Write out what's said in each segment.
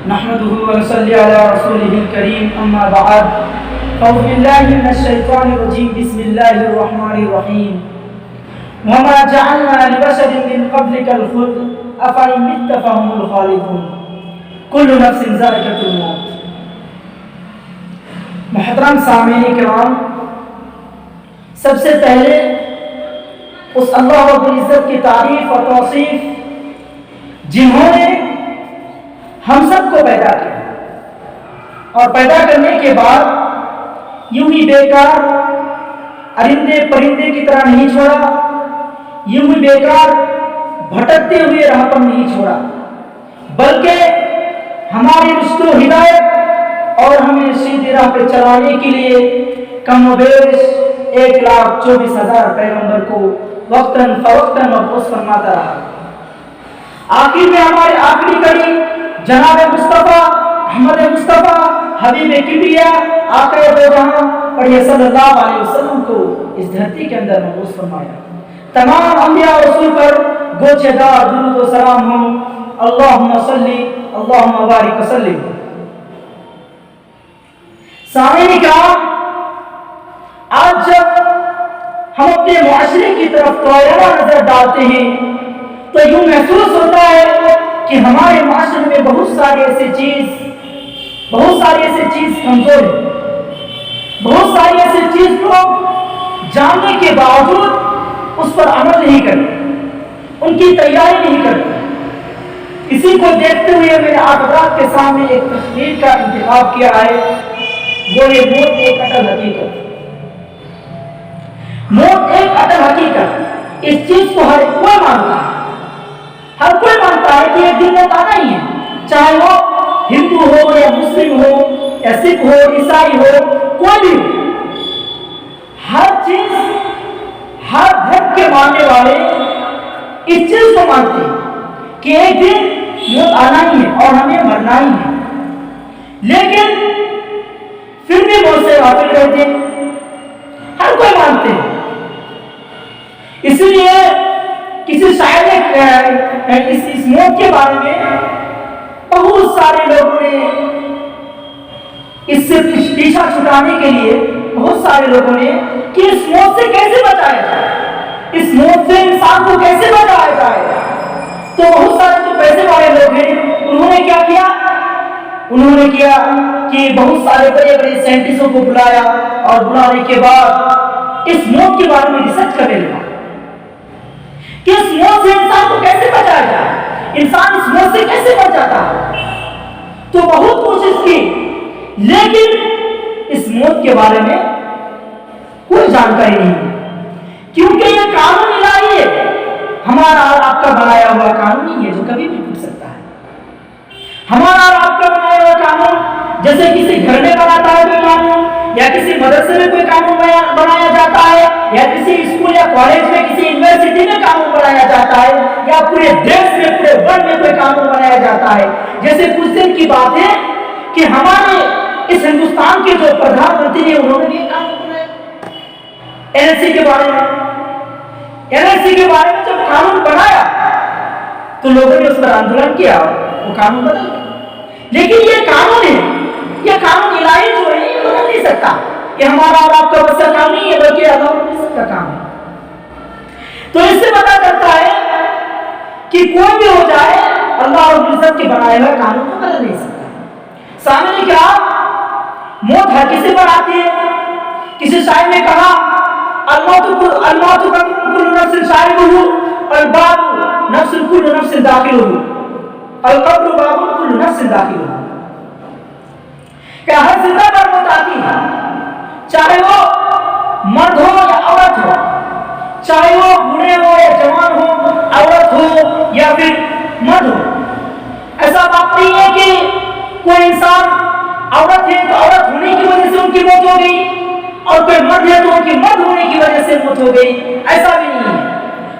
نحمده ونصلي على رسوله الكريم اما بعد اعوذ بالله من الشيطان الرجيم بسم الله الرحمن الرحيم وما جعلنا لبشر من قبلك الخلد افإن مت فهم الخالدون كل نفس ذائقة الموت. محترم سامعین کرام، سب سے پہلے اس اللہ رب العزت کی تعریف اور توصیف جنہوں نے ہم سب کو پیدا کیا اور پیدا کرنے کے بعد یوں ہی بیکار ارندے پرندے کی طرح نہیں چھوڑا، یوں ہی بیکار بھٹکتے ہوئے راہ پر نہیں چھوڑا، بلکہ ہماری رشد و ہدایت اور ہمیں سیدھی راہ پہ چلانے کے لیے کم و بیش 1,24,000 پیغمبر کو وقتاً فوقتاً مبعوث فرماتا رہا. آخر میں ہمارے آخری کڑی جناب مصطفیٰ احمد مصطفیٰ حبیب کبریا آقا دو جہاں پڑھیے صلی اللہ علیہ وسلم کو اس دھرتی کے اندر مبعوث فرمایا. تمام انبیاء رسول پر گوچے دار درود و سلام ہوں. اللہم صلی اللہم بارک وسلم. سامعین کرام، آج جب ہم اپنے معاشرے کی طرف طویلہ نظر ڈالتے ہیں تو یوں محسوس ہوتا ہے کہ ہمارے معاشرے میں بہت ساری ایسی چیز کمزور ہے. بہت ساری ایسی چیز لوگ جاننے کے باوجود اس پر عمل نہیں کرتے، ان کی تیاری نہیں کرتے. اسی کو دیکھتے ہوئے میں نے آپ حضرات کے سامنے ایک تصویر کا انتخاب کیا ہے. وہ یہ موت ایک اٹل حقیقت. موت ایک اٹل حقیقت، اس چیز کو ہر کوئی مانتا ہے. ہر کوئی مانتا ہے کہ ایک دن موت آنا ہی ہے، چاہے وہ ہندو ہو یا مسلم ہو یا سکھ ہو عیسائی ہو کوئی بھی ہو. ہر چیز ہر دھرم کے ماننے والے اس چیز کو مانتے ہیں کہ ایک دن موت آنا ہی ہے اور ہمیں مرنا ہی ہے، لیکن پھر بھی موت سے غافل رہتے ہیں. ہر کوئی مانتے ہیں. اسی لیے کسی شاعر نے اس موت کے بارے میں بہت سارے لوگوں نے اس سے پیچھا چھٹانے کے لیے بہت سارے لوگوں نے کہ اس موت سے کیسے بچایا جائے، اس موت سے انسان کو کیسے بچایا جائے. تو بہت سارے جو پیسے والے لوگ ہیں انہوں نے کیا کیا کہ بہت سارے بڑے بڑے سائنٹسٹوں کو بلایا اور بلانے کے بعد اس موت کے بارے میں ریسرچ کرنے لگا کہ اس موت سے انسان کو کیسے بچایا جائے، انسان اس موت سے کیسے بچ جاتا ہے. تو بہت کوشش کی، لیکن اس موت کے بارے میں کوئی جانکاری نہیں ہے، کیونکہ یہ قانون الہی ہے، ہمارا اور آپ کا بنایا ہوا قانون نہیں ہے جو کبھی بھی ٹوٹ سکتا ہے. ہمارا اور آپ کا بنایا ہوا قانون جیسے کسی گھر میں بناتا ہے کوئی قانون، یا کسی مدرسے میں کوئی قانون بنایا جاتا ہے، یا کسی اسکول یا کالج میں کسی یونیورسٹی میں قانون بنایا جاتا ہے، یا پورے دیش میں پورے ورلڈ میں کوئی قانون بنایا جاتا ہے. جیسے کچھ دن کی بات ہے کہ ہمارے اس ہندوستان کے جو پردھان منتری ہیں انہوں نے بھی قانون بنایا NLC کے بارے میں. NLC کے بارے میں جب قانون بنایا تو لوگوں نے اس پر آندولن کیا، وہ قانون بدل گیا. لیکن یہ قانون ہے، یہ قانون الہی جو ہے یہ بدل نہیں سکتا. یہ ہمارا اور آپ کا بس کا کام نہیں ہے، بلکہ اللہ رب العزت کا کام ہے. تو اس سے پتا چلتا ہے کہ کوئی بھی ہو جائے اللہ رب العزت کے بنائے ہوئے قانون کو بدل نہیں سکتا. سامنے کیا موت ہر کسی پر آتی ہے. کسی شاعر نے کہا الموت کل نفس شاربہ الباب نفس کل نفس داخلہ القبر باب کل نفس داخلہ. کہ ہر زندہ پر موت آتی ہے، چاہے وہ مرد ہو یا عورت ہو، چاہے وہ بوڑھے ہو یا جوان ہو، عورت ہو یا پھر مرد ہو. ایسا بات نہیں ہے کہ کوئی انسان عورت ہے تو عورت ہونے کی وجہ سے ان کی موت ہو گئی، اور کوئی مرد ہے تو ان کی مرد ہونے کی وجہ سے موت ہو گئی. ایسا بھی نہیں ہے.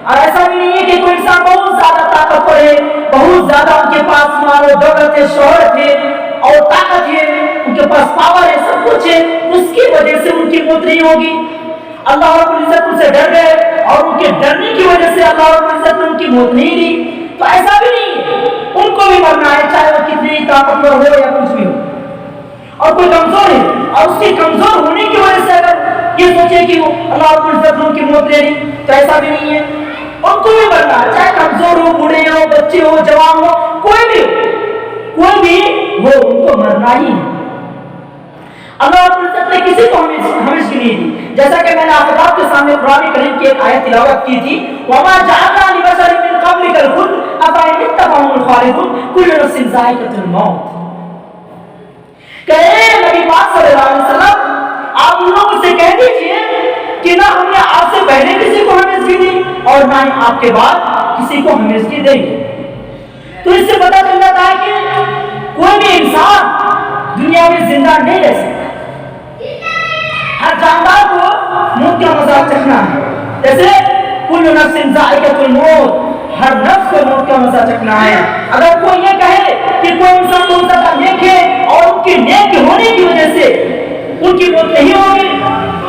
اور ایسا بھی نہیں ہے کہ کوئی انسان بہت زیادہ طاقتور ہے، بہت زیادہ ان کے پاس مال و دولت ہے، شہرت ہے اور طاقت ہے، ان کے پاس پاور ہے، سب کچھ ہے، اس کی وجہ سے ان کی موت نہیں ہوگی. اللہ رب العزت ان سے ڈر گئے اور ان کے ڈرنے کی وجہ سے اللہ رب العزت نے ان کی موت نہیں دی. تو ایسا بھی نہیں ہے، ان کو بھی مرنا ہے، چاہے وہ کتنی طاقتور ہو یا کچھ بھی ہو، اور کوئی کمزور ہے اور اس کے کمزور ہونے کی وجہ سے اگر یہ سوچے کہ وہ اللہ رب العزت ان کی موت لے لی، تو ایسا بھی نہیں ہے، ان کو بھی مرنا ہے، چاہے کمزور ہو، بوڑھے ہو، بچے ہو، جوان ہو، کوئی بھی ان کو مرنا ہی ہے۔ اللہ رب العزت نے کسی کو ہمیشہ نہیں دی، جیسا کہ میں نے آپ کے سامنے قرآن کریم کی ایک آیت تلاوت کی تھی، وَمَا جَعَلْنَا لِبَشَرٍ مِّن قَبْلِكَ الْخُلْدَ أَفَإِن مِتَّ فَهُمُ الْخَالِدُونَ كُلُّ نَفْسٍ ذَائِقَةُ الْمَوْتِ۔ کہ اے نبی پاک صلی اللہ علیہ وسلم، آپ ان لوگوں سے کہہ دیجئے کہ نہ ہم نے آپ سے پہلے کسی کو ہمیشگی دی اور نہ ہی آپ کے بعد کسی کو ہمیشگی دیں گے۔ تو اس سے پتہ چل جاتا ہے کہ کوئی بھی انسان دنیا میں زندہ نہیں رہ سکتا، ہر جاندار کو موت کا مزہ چکھنا ہے، جیسے کل نفس ذائقۃ الموت، ہر نفس کو موت کا مزہ چکھنا ہے۔ اگر کوئی یہ کہے کہ کوئی انسان بہت زیادہ نیک ہے اور ان کے نیک ہونے کی وجہ سے ان کی موت نہیں ہوگی،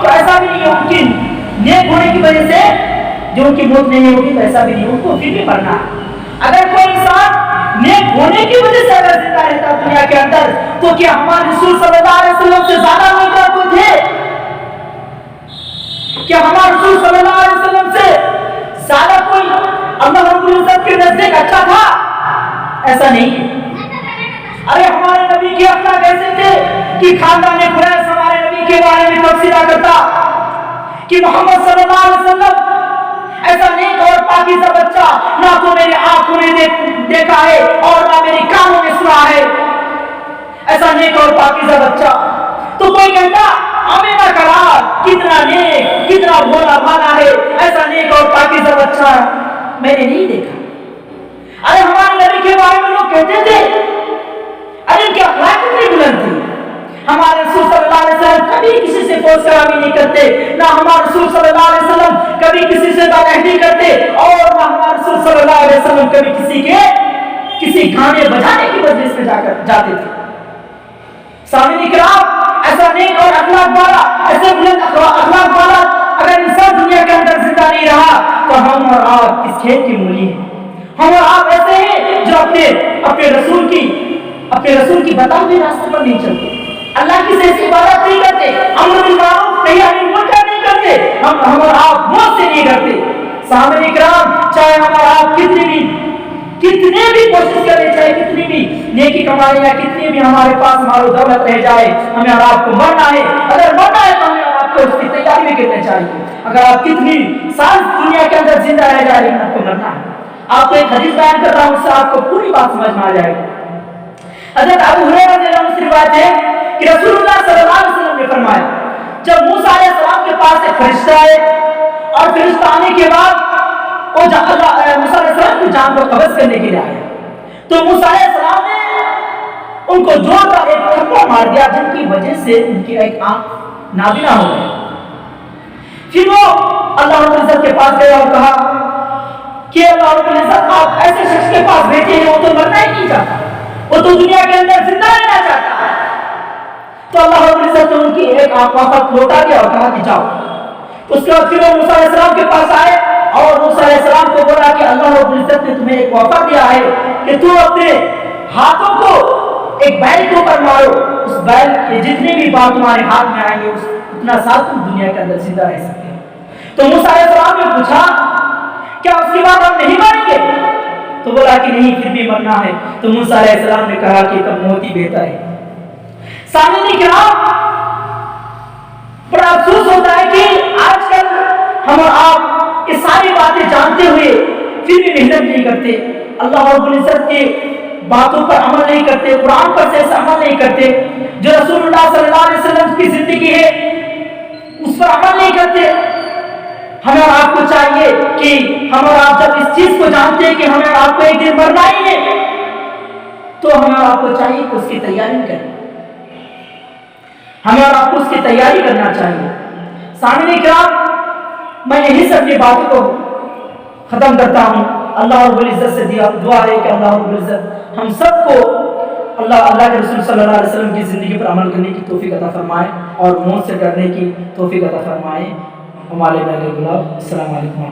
تو ایسا بھی نہیں ہے، ان کی نیک ہونے کی وجہ سے جو ان کی موت نہیں ہوگی، تو ایسا بھی نہیں، ان کو پھر بھی مرنا ہے۔ اگر کوئی انسان نیک ہونے کی وجہ سے اگر زندہ رہتا دنیا کے اندر، تو کیا ہمارے رسول صلی اللہ علیہ وسلم سے زیادہ نیک کوئی تھے؟ کیا ہمارے رسول صلی اللہ علیہ وسلم سے زیادہ کوئی اللہ رب العزت کے نزدیک اچھا تھا؟ ایسا نہیں ہے۔ ارے ہمارے نبی کے اخلاق ایسے تھے کہ خاندان قریش ہمارے نبی کے بارے میں تبصرہ کرتا کہ محمد صلی اللہ علیہ وسلم ایسا نیک اور پاکیزہ بچہ نہ تو میری آنکھوں نے دیکھا ہے اور نہ میری کانوں نے سنا ہے، ایسا نیک اور پاکیزہ بچہ۔ تو کوئی کہتا آمینہ کرا کتنا نیک، کتنا بھولا بھالا ہے، ایسا نیک اور پاکیزہ بچہ میں نے نہیں دیکھا۔ ارے ہمارے نبی کے بارے میں لوگ کہتے تھے ارے ان کی اخلاق کتنی بلند تھی، ہمارے رسول صلی اللہ علیہ وسلم کبھی کسی سے فوش کرامی نہیں کرتے، نہ ہمارے رسول صلی اللہ علیہ وسلم کبھی کسی سے بدعہدی کرتے، اور نہ ہمارے رسول صلی اللہ علیہ وسلم کبھی کسی گانے بجانے کی مجلس میں جاتے تھے۔ سامعین کرام، ایسا نیک اور اخلاق والا، ایسے بلند اخلاق والا اگر انسان دنیا کے اندر زندہ نہیں رہا، تو ہم اور آپ کس کھیت کی مولی ہیں؟ ہم اور آپ ایسے ہیں جو اپنے رسول کی بتائے ہوئے راستے پر نہیں چلتے، اللہ کی صحیح عبادت نہیں کرتے، امر بالمعروف نہی عن المنکر نہیں کرتے، ہم اور آپ موت سے نہیں کرتے۔ سامعین کرام، چاہے ہم اور آپ کتنی بھی کوشش کریں، چاہے کتنی بھی نیکی کمائیں یا کتنی بھی ہمارے پاس مال و دولت رہ جائے، ہمیں اور آپ کو مرنا ہے۔ اگر مرنا ہے تو ہمیں اور آپ کو اس کی تیاری بھی کرنا چاہیے۔ اگر آپ کتنی سال دنیا کے اندر زندہ رہ جائے، لیکن آپ کو مرنا ہے۔ آپ کو ایک حدیث بیان کرتا ہوں، اس سے آپ کو پوری بات سمجھ میں آ جائے گی۔ حضرت ابو ہریرہ رضی اللہ عنہ سے روایت ہے کہ رسول اللہ صلی اللہ علیہ وسلم نے فرمایا، جب موسیٰ علیہ السلام کے پاس ایک فرشتہ آئے اور فرشتہ آنے کے بعد وہ موسیٰ علیہ السلام کی جان کو قبض کرنے کے لیے آیا، تو موسیٰ علیہ السلام نے ان کو جوڑ کر ایک تھپڑ مار دیا، جن کی وجہ سے ان کی ایک آنکھ نابینا ہو گئی۔ پھر وہ اللہ رب العزت کے پاس گیا اور کہا کہ اللہ رب العزت، آپ ایسے شخص کے پاس بھیجے ہیں، وہ تو مرنا ہی نہیں چاہتا، وہ تو دنیا کے اندر زندہ رہنا چاہتا ہے۔ تو اللہ رب العزت نے ان کی ایک آنکھ واپس لوٹا دیا اور کہا کہ جاؤ۔ اس کے بعد پھر وہ موسیٰ علیہ السلام کے پاس آئے اور موسیٰ علیہ السلام کو بولا کہ اللہ رب العزت نے تمہیں ایک وعدہ دیا ہے کہ تو اپنے ہاتھوں کو ایک بیل کے اوپر مارو، اس بیل کے جتنے بھی بال تمہارے ہاتھ میں آئیں گے اتنا سال تم دنیا کے اندر زندہ رہ سکتے ہیں۔ تو موسیٰ علیہ السلام نے پوچھا کیا اس کے بعد ہم نہیں مریں گے؟ تو بولا کہ نہیں، پھر بھی مرنا ہے۔ تو موسیٰ علیہ السلام نے کہا کہ تب موت ہی بہتر ہے۔ سامعین کرام، بڑا افسوس ہوتا ہے کہ آج کل ہم اور آپ یہ ساری باتیں جانتے ہوئے پھر بھی محنت نہیں کرتے، اللہ رب العزت کے باتوں پر عمل نہیں کرتے، قرآن پر صحیح سے عمل نہیں کرتے، جو رسول اللہ صلی اللہ علیہ وسلم کی زندگی ہے اس پر عمل نہیں کرتے۔ ہمیں اور آپ کو چاہیے کہ ہم اور آپ جب اس چیز کو جانتے ہیں کہ ہمیں اور آپ کو ایک دن مرنا ہی ہے، تو ہمیں اور آپ کو چاہیے کہ اس کی تیاری کریں، ہمیں اور آپ کو اس کی تیاری کرنا چاہیے۔ سامعین کرام، میں یہی سب کی باتوں کو ختم کرتا ہوں۔ اللہ رب العزت سے دعا ہے کہ اللہ رب العزت ہم سب کو اللہ کے رسول صلی اللہ علیہ وسلم کی زندگی پر عمل کرنے کی توفیق عطا فرمائے اور موت سے ڈرنے کی توفیق عطا فرمائے۔ ہمارے السلام علیکم۔